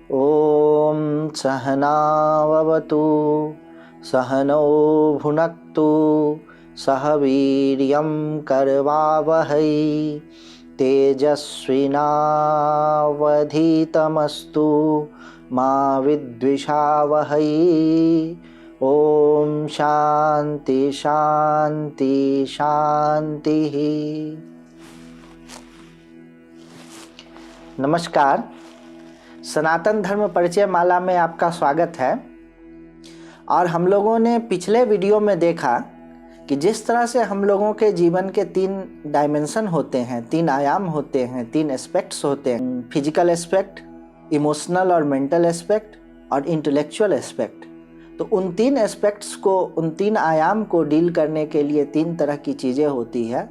ॐ सहनाववतु सहनौ भुनक्तु सह वीर्यं करवावहै तेजस्विनावधीतमस्तु मा विद्विषावहै। ॐ शांति शांति शांति। नमस्कार, सनातन धर्म परिचय माला में आपका स्वागत है। और हम लोगों ने पिछले वीडियो में देखा कि जिस तरह से हम लोगों के जीवन के 3 डायमेंशन होते हैं, 3 आयाम होते हैं, 3 एस्पेक्ट्स होते हैं, फिजिकल एस्पेक्ट, इमोशनल और मेंटल एस्पेक्ट और इंटेलेक्चुअल एस्पेक्ट। तो उन 3 एस्पेक्ट्स को, उन 3 आयाम को डील करने के लिए 3 तरह की चीज़ें होती है।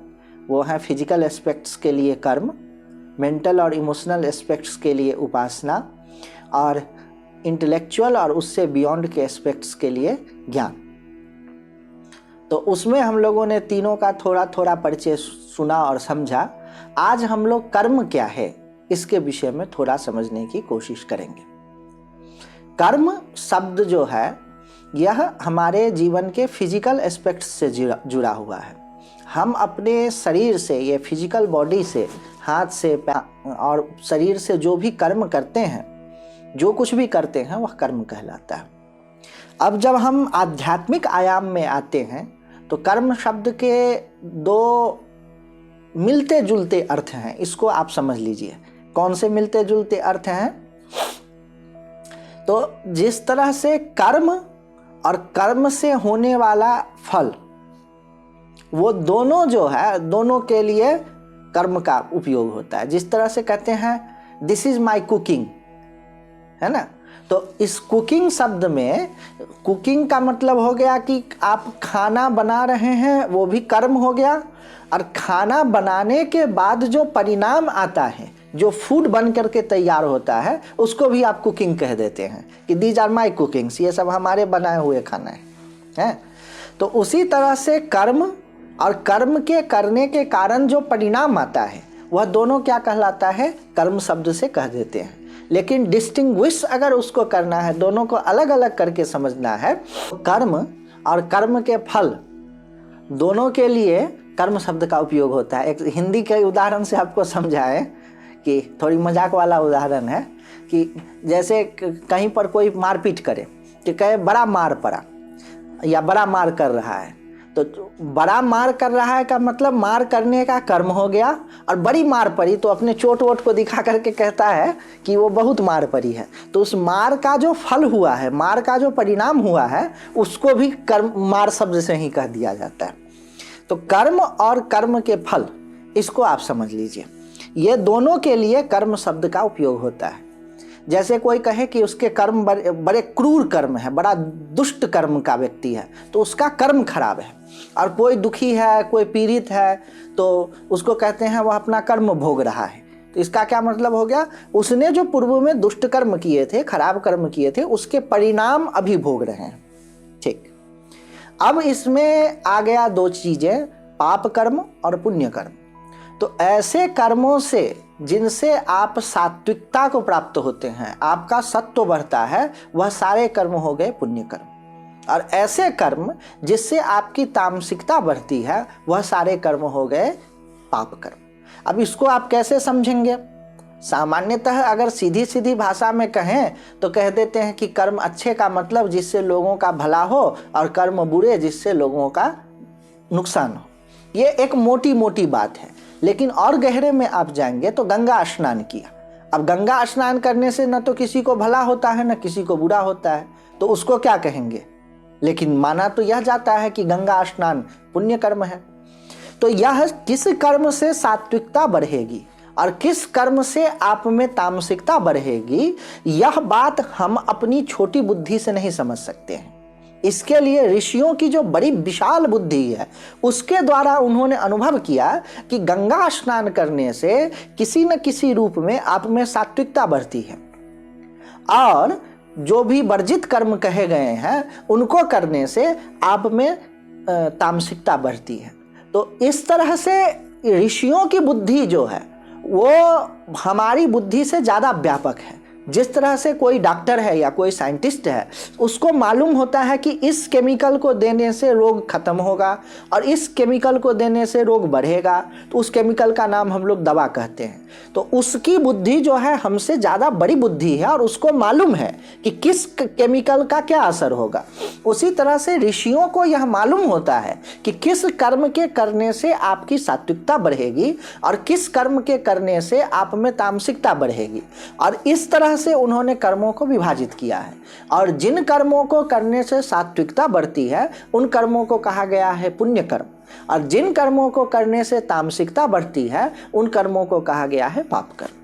वो है फिजिकल एस्पेक्ट्स के लिए कर्म, मेंटल और इमोशनल एस्पेक्ट्स के लिए उपासना और इंटेलेक्चुअल और उससे बियॉन्ड के एस्पेक्ट्स के लिए ज्ञान। तो उसमें हम लोगों ने तीनों का थोड़ा थोड़ा परिचय सुना और समझा। आज हम लोग कर्म क्या है इसके विषय में थोड़ा समझने की कोशिश करेंगे। कर्म शब्द जो है यह हमारे जीवन के फिजिकल एस्पेक्ट्स से जुड़ा हुआ है। हम अपने शरीर से, ये फिजिकल बॉडी से, हाथ से और शरीर से जो भी कर्म करते हैं, जो कुछ भी करते हैं वह कर्म कहलाता है। अब जब हम आध्यात्मिक आयाम में आते हैं तो कर्म शब्द के 2 मिलते जुलते अर्थ हैं। इसको आप समझ लीजिए। कौन से मिलते जुलते अर्थ हैं? तो जिस तरह से कर्म और कर्म से होने वाला फल, वो दोनों जो है, दोनों के लिए कर्म का उपयोग होता है। जिस तरह से कहते हैं दिस इज माई कुकिंग, है ना। तो इस कुकिंग शब्द में कुकिंग का मतलब हो गया कि आप खाना बना रहे हैं, वो भी कर्म हो गया। और खाना बनाने के बाद जो परिणाम आता है, जो फूड बन करके तैयार होता है, उसको भी आप कुकिंग कह देते हैं कि दीज आर माई कुकिंग्स, ये सब हमारे बनाए हुए खाना है। तो उसी तरह से कर्म और कर्म के करने के कारण जो परिणाम आता है, वह दोनों क्या कहलाता है? कर्म शब्द से कह देते हैं। लेकिन डिस्टिंग्विश अगर उसको करना है, दोनों को अलग अलग करके समझना है, तो कर्म और कर्म के फल दोनों के लिए कर्म शब्द का उपयोग होता है। एक हिंदी के उदाहरण से आपको समझाएं कि थोड़ी मजाक वाला उदाहरण है कि जैसे कहीं पर कोई मारपीट करे कि कहे बड़ा मार पड़ा या बड़ा मार कर रहा है। तो बड़ा मार कर रहा है का मतलब मार करने का कर्म हो गया, और बड़ी मार पड़ी तो अपने चोट वोट को दिखा करके कहता है कि वो बहुत मार पड़ी है। तो उस मार का जो फल हुआ है, मार का जो परिणाम हुआ है, उसको भी कर्म, मार शब्द से ही कह दिया जाता है। तो कर्म और कर्म के फल, इसको आप समझ लीजिए। ये दोनों के लिए कर्म शब्द का उपयोग होता है। जैसे कोई कहे कि उसके कर्म बड़े क्रूर कर्म है, बड़ा दुष्ट कर्म का व्यक्ति है, तो उसका कर्म खराब है। और कोई दुखी है, कोई पीड़ित है, तो उसको कहते हैं वह अपना कर्म भोग रहा है। तो इसका क्या मतलब हो गया? उसने जो पूर्व में दुष्ट कर्म किए थे, खराब कर्म किए थे, उसके परिणाम अभी भोग रहे हैं। ठीक। अब इसमें आ गया 2 चीजें, पाप कर्म और पुण्य कर्म। तो ऐसे कर्मों से जिनसे आप सात्विकता को प्राप्त होते हैं, आपका सत्व बढ़ता है, वह सारे कर्म हो गए पुण्य कर्म। और ऐसे कर्म जिससे आपकी तामसिकता बढ़ती है, वह सारे कर्म हो गए पाप कर्म। अब इसको आप कैसे समझेंगे? सामान्यतः अगर सीधी सीधी भाषा में कहें तो कह देते हैं कि कर्म अच्छे का मतलब जिससे लोगों का भला हो, और कर्म बुरे जिससे लोगों का नुकसान हो। ये एक मोटी मोटी बात है। लेकिन और गहरे में आप जाएंगे तो गंगा स्नान किया। अब गंगा स्नान करने से न तो किसी को भला होता है, न किसी को बुरा होता है, तो उसको क्या कहेंगे? लेकिन माना तो यह जाता है कि गंगा स्नान पुण्य कर्म है। तो यह किस कर्म से सात्विकता बढ़ेगी और किस कर्म से आप में तामसिकता बढ़ेगी, यह बात हम अपनी छोटी बुद्धि से नहीं समझ सकते हैं। इसके लिए ऋषियों की जो बड़ी विशाल बुद्धि है, उसके द्वारा उन्होंने अनुभव किया कि गंगा स्नान करने से किसी न किसी रूप में आप में सात्विकता बढ़ती है, और जो भी वर्जित कर्म कहे गए हैं उनको करने से आप में तामसिकता बढ़ती है। तो इस तरह से ऋषियों की बुद्धि जो है वो हमारी बुद्धि से ज़्यादा व्यापक है। जिस तरह से कोई डॉक्टर है या कोई साइंटिस्ट है, उसको मालूम होता है कि इस केमिकल को देने से रोग खत्म होगा और इस केमिकल को देने से रोग बढ़ेगा, तो उस केमिकल का नाम हम लोग दवा कहते हैं। तो उसकी बुद्धि जो है हमसे ज़्यादा बड़ी बुद्धि है और उसको मालूम है कि किस केमिकल का क्या असर होगा। उसी तरह से ऋषियों को यह मालूम होता है कि किस कर्म के करने से आपकी सात्विकता बढ़ेगी और किस कर्म के करने से आप में तामसिकता बढ़ेगी, और इस तरह से उन्होंने कर्मों को विभाजित किया है। और जिन कर्मों को करने से सात्विकता बढ़ती है उन कर्मों को कहा गया है पुण्य कर्म, और जिन कर्मों को करने से तामसिकता बढ़ती है उन कर्मों को कहा गया है पाप कर्म।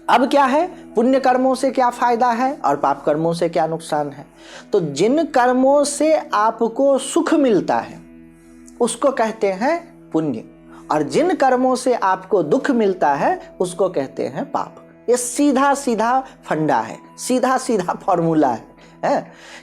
अब क्या है, पुण्य कर्मों से क्या फायदा है और पाप कर्मों से क्या नुकसान है? तो जिन कर्मों से आपको सुख मिलता है उसको कहते हैं पुण्य, और जिन कर्मों से आपको दुख मिलता है उसको कहते हैं पाप। ये सीधा सीधा फंडा है, सीधा सीधा फॉर्मूला है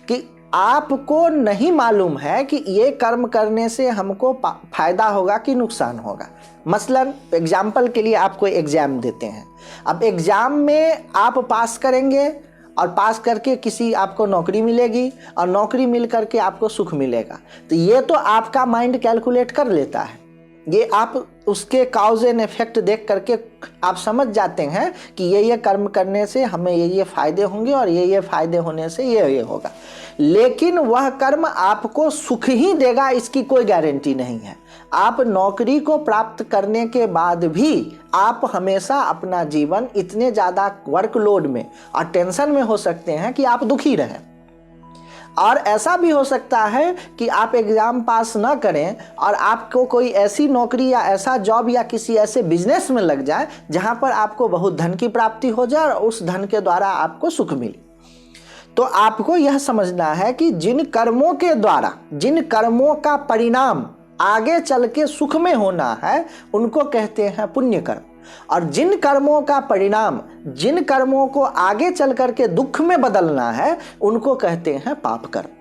कि आपको नहीं मालूम है कि ये कर्म करने से हमको फायदा होगा कि नुकसान होगा। मसलन एग्जाम्पल के लिए आपको एग्जाम देते हैं, अब एग्जाम में आप पास करेंगे और पास करके किसी आपको नौकरी मिलेगी और नौकरी मिल करके आपको सुख मिलेगा, तो ये तो आपका माइंड कैलकुलेट कर लेता है। ये आप उसके काउज एंड इफेक्ट देख करके आप समझ जाते हैं कि ये कर्म करने से हमें ये फायदे होंगे और ये फायदे होने से ये होगा, लेकिन वह कर्म आपको सुख ही देगा इसकी कोई गारंटी नहीं है। आप नौकरी को प्राप्त करने के बाद भी आप हमेशा अपना जीवन इतने ज़्यादा वर्कलोड में और टेंशन में हो सकते हैं कि आप दुखी रहें, और ऐसा भी हो सकता है कि आप एग्ज़ाम पास ना करें और आपको कोई ऐसी नौकरी या ऐसा जॉब या किसी ऐसे बिजनेस में लग जाए जहां पर आपको बहुत धन की प्राप्ति हो जाए और उस धन के द्वारा आपको सुख मिले। तो आपको यह समझना है कि जिन कर्मों के द्वारा, जिन कर्मों का परिणाम आगे चल के सुख में होना है उनको कहते हैं पुण्य कर्म, और जिन कर्मों का परिणाम, जिन कर्मों को आगे चल करके दुख में बदलना है उनको कहते हैं पाप कर्म।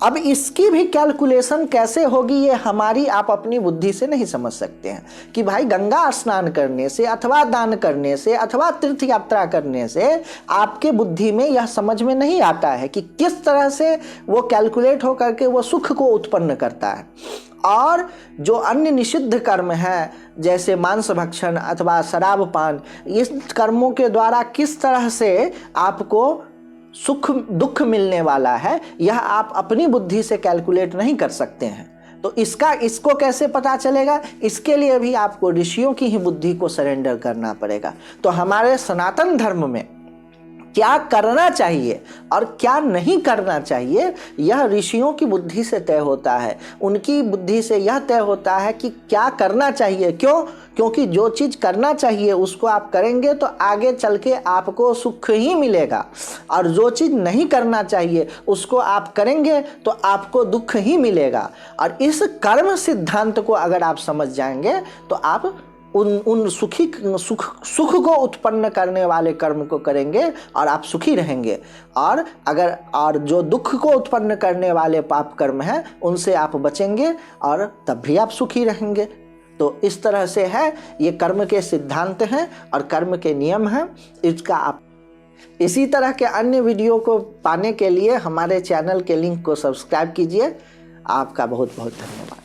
अब इसकी भी कैलकुलेशन कैसे होगी ये हमारी आप अपनी बुद्धि से नहीं समझ सकते हैं कि भाई गंगा स्नान करने से अथवा दान करने से अथवा तीर्थ यात्रा करने से आपके बुद्धि में यह समझ में नहीं आता है कि किस तरह से वो कैलकुलेट हो करके वो सुख को उत्पन्न करता है। और जो अन्य निषिद्ध कर्म है जैसे मांस भक्षण अथवा शराब पान, इस कर्मों के द्वारा किस तरह से आपको सुख दुख मिलने वाला है यह आप अपनी बुद्धि से कैलकुलेट नहीं कर सकते हैं। तो इसको कैसे पता चलेगा? इसके लिए भी आपको ऋषियों की ही बुद्धि को सरेंडर करना पड़ेगा। तो हमारे सनातन धर्म में क्या करना चाहिए और क्या नहीं करना चाहिए यह ऋषियों की बुद्धि से तय होता है। उनकी बुद्धि से यह तय होता है कि क्या करना चाहिए। क्यों? क्योंकि जो चीज़ करना चाहिए उसको आप करेंगे तो आगे चल के आपको सुख ही मिलेगा, और जो चीज़ नहीं करना चाहिए उसको आप करेंगे तो आपको दुख ही मिलेगा। और इस कर्म सिद्धांत को अगर आप समझ जाएंगे तो आप उन सुख को उत्पन्न करने वाले कर्म को करेंगे और आप सुखी रहेंगे, और जो दुख को उत्पन्न करने वाले पाप कर्म हैं उनसे आप बचेंगे और तब भी आप सुखी रहेंगे। तो इस तरह से है, ये कर्म के सिद्धांत हैं और कर्म के नियम हैं। इसका आप इसी तरह के अन्य वीडियो को पाने के लिए हमारे चैनल के लिंक को सब्सक्राइब कीजिए। आपका बहुत बहुत धन्यवाद।